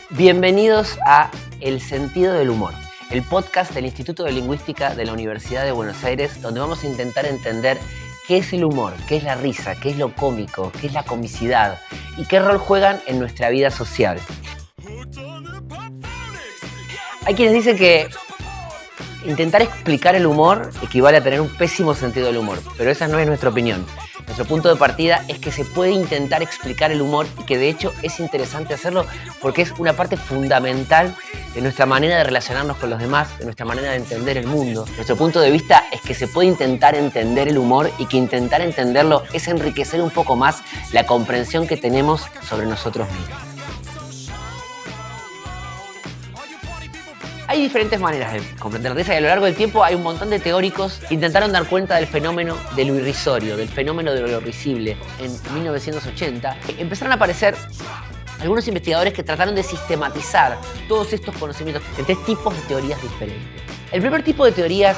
Bienvenidos a El Sentido del Humor, el podcast del Instituto de Lingüística de la Universidad de Buenos Aires, donde vamos a intentar entender qué es el humor, qué es la risa, qué es lo cómico, qué es la comicidad y qué rol juegan en nuestra vida social. Hay quienes dicen que intentar explicar el humor equivale a tener un pésimo sentido del humor, pero esa no es nuestra opinión. Nuestro punto de partida es que se puede intentar explicar el humor y que de hecho es interesante hacerlo porque es una parte fundamental de nuestra manera de relacionarnos con los demás, de nuestra manera de entender el mundo. Nuestro punto de vista es que se puede intentar entender el humor y que intentar entenderlo es enriquecer un poco más la comprensión que tenemos sobre nosotros mismos. Hay diferentes maneras de comprender la risa y a lo largo del tiempo hay un montón de teóricos que intentaron dar cuenta del fenómeno de lo irrisorio, del fenómeno de lo risible. En 1980 empezaron a aparecer algunos investigadores que trataron de sistematizar todos estos conocimientos en tres tipos de teorías diferentes. El primer tipo de teorías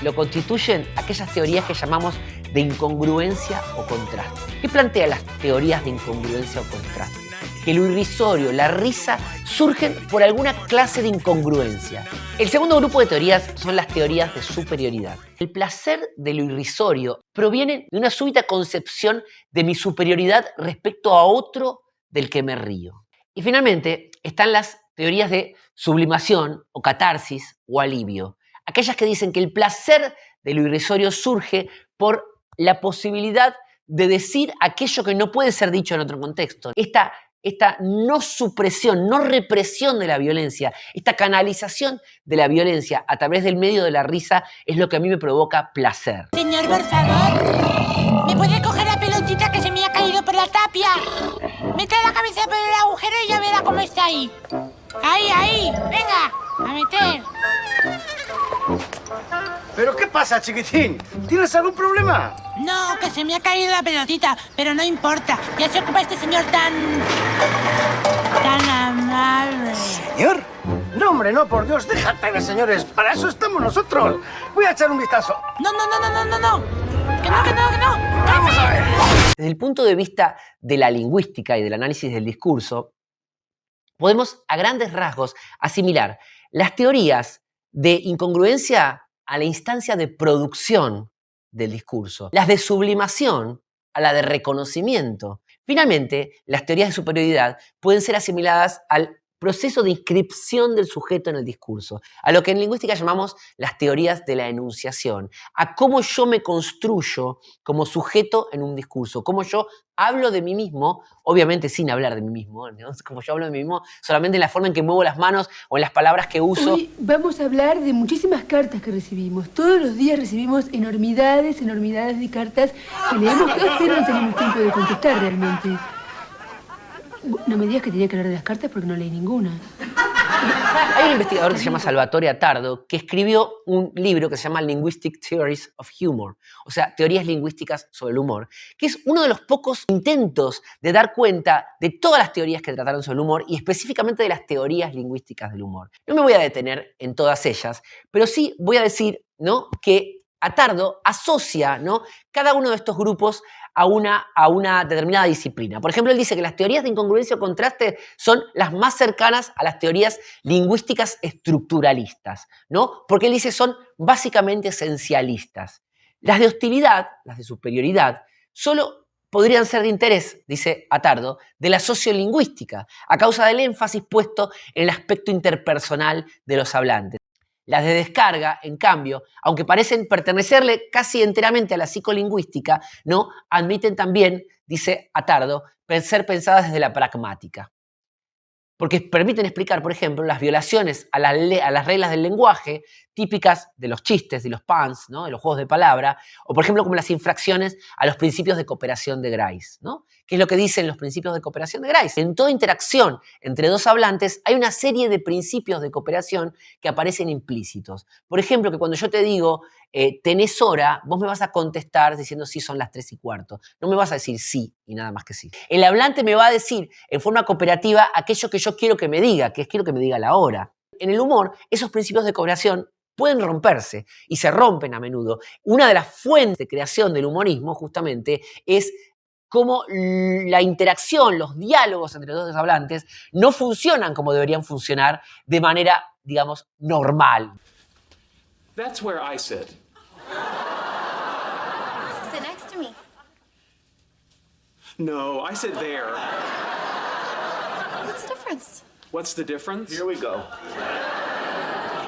lo constituyen aquellas teorías que llamamos de incongruencia o contraste. ¿Qué plantean las teorías de incongruencia o contraste? Que lo irrisorio, la risa, surgen por alguna clase de incongruencia. El segundo grupo de teorías son las teorías de superioridad. El placer de lo irrisorio proviene de una súbita concepción de mi superioridad respecto a otro del que me río. Y finalmente están las teorías de sublimación o catarsis o alivio. Aquellas que dicen que el placer de lo irrisorio surge por la posibilidad de decir aquello que no puede ser dicho en otro contexto. Esta no supresión, no represión de la violencia, esta canalización de la violencia a través del medio de la risa es lo que a mí me provoca placer. Señor, por favor, ¿me puede coger la pelotita que se me ha caído por la tapia? Mete la cabeza por el agujero y ya verá cómo está ahí. Ahí, venga, a meter. ¿Pero qué pasa, chiquitín? ¿Tienes algún problema? No, que se me ha caído la pelotita, pero no importa. Ya se ocupa este señor tan amable. ¿Señor? No, hombre, no, por Dios, déjate de señores. Para eso estamos nosotros. Voy a echar un vistazo. No. Que no. Vamos a ver. Desde el punto de vista de la lingüística y del análisis del discurso, podemos a grandes rasgos asimilar las teorías de incongruencia a la instancia de producción del discurso, las de sublimación a la de reconocimiento. Finalmente, las teorías de superioridad pueden ser asimiladas al proceso de inscripción del sujeto en el discurso, a lo que en lingüística llamamos las teorías de la enunciación, a cómo yo me construyo como sujeto en un discurso, cómo yo hablo de mí mismo, obviamente sin hablar de mí mismo, ¿no? Como yo hablo de mí mismo solamente en la forma en que muevo las manos o en las palabras que uso. Hoy vamos a hablar de muchísimas cartas que recibimos. Todos los días recibimos enormidades de cartas que leemos, pero no tenemos tiempo de contestar realmente. No me digas que tenía que hablar de las cartas porque no leí ninguna. Hay un investigador que se llama Salvatore Attardo que escribió un libro que se llama Linguistic Theories of Humor, o sea, teorías lingüísticas sobre el humor, que es uno de los pocos intentos de dar cuenta de todas las teorías que trataron sobre el humor y específicamente de las teorías lingüísticas del humor. No me voy a detener en todas ellas, pero sí voy a decir, ¿no?, que Attardo asocia, ¿no?, cada uno de estos grupos a una determinada disciplina. Por ejemplo, él dice que las teorías de incongruencia o contraste son las más cercanas a las teorías lingüísticas estructuralistas, ¿no? Porque él dice son básicamente esencialistas. Las de hostilidad, las de superioridad, solo podrían ser de interés, dice Attardo, de la sociolingüística, a causa del énfasis puesto en el aspecto interpersonal de los hablantes. Las de descarga, en cambio, aunque parecen pertenecerle casi enteramente a la psicolingüística, ¿no?, admiten también, dice Attardo, ser pensadas desde la pragmática. Porque permiten explicar, por ejemplo, las violaciones a las reglas del lenguaje típicas de los chistes, de los puns, ¿no?, de los juegos de palabra, o por ejemplo como las infracciones a los principios de cooperación de Grice, ¿no? ¿Qué es lo que dicen los principios de cooperación de Grice? En toda interacción entre dos hablantes hay una serie de principios de cooperación que aparecen implícitos. Por ejemplo, que cuando yo te digo, tenés hora, vos me vas a contestar diciendo sí, son las 3:15. No me vas a decir sí y nada más que sí. El hablante me va a decir en forma cooperativa aquello que yo quiero que me diga, que es quiero que me diga la hora. En el humor, esos principios de cooperación pueden romperse y se rompen a menudo. Una de las fuentes de creación del humorismo justamente es cómo la interacción, los diálogos entre dos hablantes no funcionan como deberían funcionar de manera, digamos, normal. That's where I sit. Sit next to me. No, I sit there. What's the difference? What's the difference? Here we go.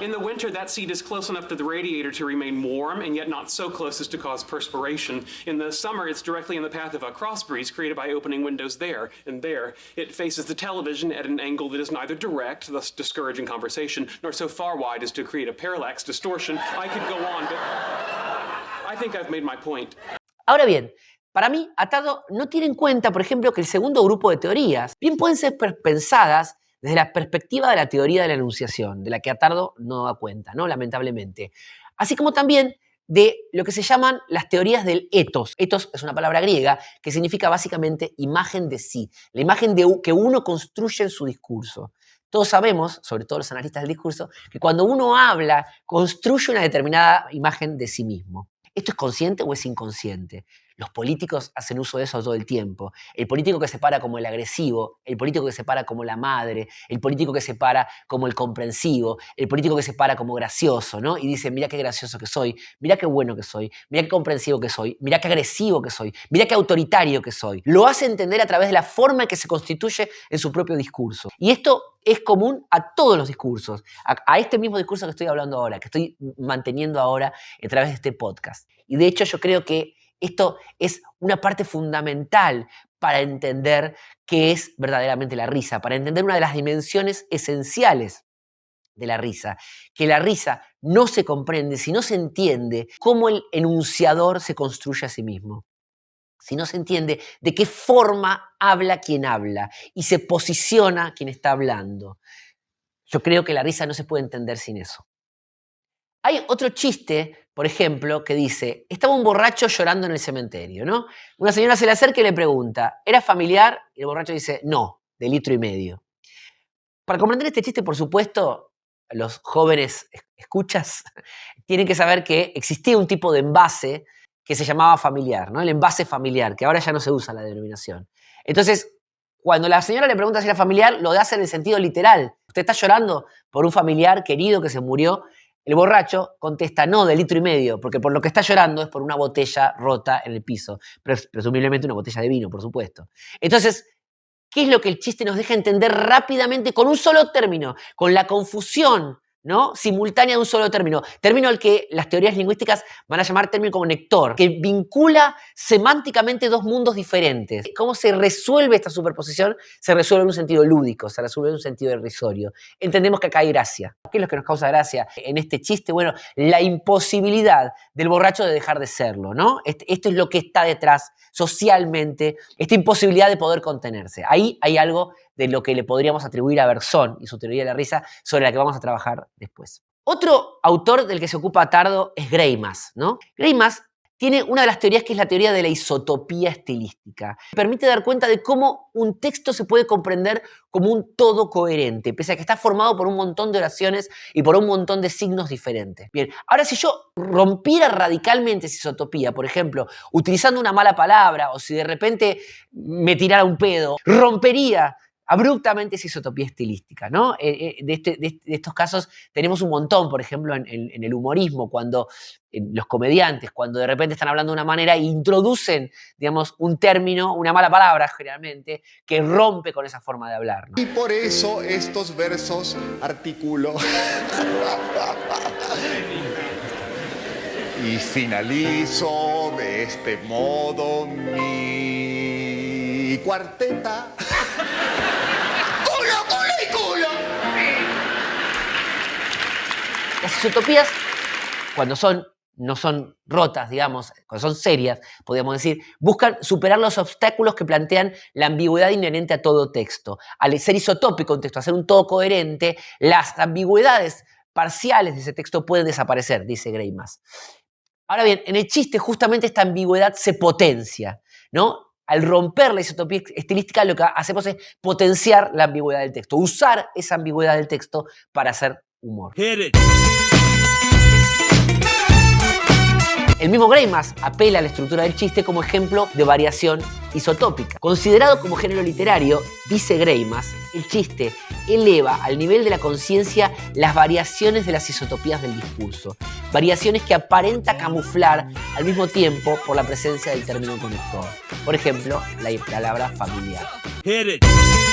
In the winter, that seat is close enough to the radiator to remain warm and yet not so close as to cause perspiration. In the summer, it's directly in the path of a cross breeze created by opening windows there and there. It faces the television at an angle that is neither direct, thus discouraging conversation, nor so far wide as to create a parallax distortion. I could go on, but I think I've made my point. Ahora bien, para mí, Attardo no tiene en cuenta, por ejemplo, que el segundo grupo de teorías bien pueden ser pensadas desde la perspectiva de la teoría de la enunciación, de la que Attardo no da cuenta, ¿no? Lamentablemente. Así como también de lo que se llaman las teorías del ethos. Ethos es una palabra griega que significa básicamente imagen de sí, la imagen que uno construye en su discurso. Todos sabemos, sobre todo los analistas del discurso, que cuando uno habla, construye una determinada imagen de sí mismo. ¿Esto es consciente o es inconsciente? Los políticos hacen uso de eso todo el tiempo. El político que se para como el agresivo, el político que se para como la madre, el político que se para como el comprensivo, el político que se para como gracioso, ¿no? Y dice, mira qué gracioso que soy, mira qué bueno que soy, mira qué comprensivo que soy, mira qué agresivo que soy, mira qué autoritario que soy. Lo hace entender a través de la forma en que se constituye en su propio discurso. Y esto es común a todos los discursos, a este mismo discurso que estoy hablando ahora, que estoy manteniendo ahora a través de este podcast. Y de hecho yo creo que esto es una parte fundamental para entender qué es verdaderamente la risa, para entender una de las dimensiones esenciales de la risa, que la risa no se comprende si no se entiende cómo el enunciador se construye a sí mismo, si no se entiende de qué forma habla quien habla y se posiciona quien está hablando. Yo creo que la risa no se puede entender sin eso. Hay otro chiste, por ejemplo, que dice, estaba un borracho llorando en el cementerio, ¿no? Una señora se le acerca y le pregunta, ¿era familiar? Y el borracho dice, no, de 1,5 litros. Para comprender este chiste, por supuesto, los jóvenes escuchas tienen que saber que existía un tipo de envase que se llamaba familiar, ¿no? El envase familiar, que ahora ya no se usa la denominación. Entonces, cuando la señora le pregunta si era familiar, lo hace en el sentido literal. ¿Usted está llorando por un familiar querido que se murió? El borracho contesta, no, de 1,5 litros, porque por lo que está llorando es por una botella rota en el piso, presumiblemente una botella de vino, por supuesto. Entonces, ¿qué es lo que el chiste nos deja entender rápidamente con un solo término? Con la confusión, ¿no? Simultánea de un solo término al que las teorías lingüísticas van a llamar término conector, que vincula semánticamente dos mundos diferentes. ¿Cómo se resuelve esta superposición? Se resuelve en un sentido lúdico, se resuelve en un sentido irrisorio. Entendemos que acá hay gracia. ¿Qué es lo que nos causa gracia en este chiste? Bueno, la imposibilidad del borracho de dejar de serlo, ¿no? Esto es lo que está detrás socialmente, esta imposibilidad de poder contenerse. Ahí hay algo de lo que le podríamos atribuir a Berzón y su teoría de la risa, sobre la que vamos a trabajar después. Otro autor del que se ocupa Attardo es Greimas, ¿no? Greimas tiene una de las teorías que es la teoría de la isotopía estilística. Permite dar cuenta de cómo un texto se puede comprender como un todo coherente, pese a que está formado por un montón de oraciones y por un montón de signos diferentes. Bien, ahora si yo rompiera radicalmente esa isotopía, por ejemplo, utilizando una mala palabra o si de repente me tirara un pedo, rompería abruptamente esa isotopía estilística, ¿no? De estos casos tenemos un montón, por ejemplo, en el humorismo, cuando los comediantes, cuando de repente están hablando de una manera e introducen, digamos, un término, una mala palabra generalmente, que rompe con esa forma de hablar, ¿no? Y por eso estos versos articulo. Y finalizo de este modo mi cuarteta. Las isotopías, cuando no son rotas, digamos, cuando son serias, podríamos decir, buscan superar los obstáculos que plantean la ambigüedad inherente a todo texto. Al ser isotópico un texto, hacer un todo coherente, las ambigüedades parciales de ese texto pueden desaparecer, dice Greimas. Ahora bien, en el chiste justamente esta ambigüedad se potencia, ¿no? Al romper la isotopía estilística lo que hacemos es potenciar la ambigüedad del texto, usar esa ambigüedad del texto para hacer humor. El mismo Greimas apela a la estructura del chiste como ejemplo de variación isotópica. Considerado como género literario, dice Greimas, el chiste eleva al nivel de la conciencia las variaciones de las isotopías del discurso, variaciones que aparenta camuflar al mismo tiempo por la presencia del término conector. Por ejemplo, la palabra familiar. Hit it.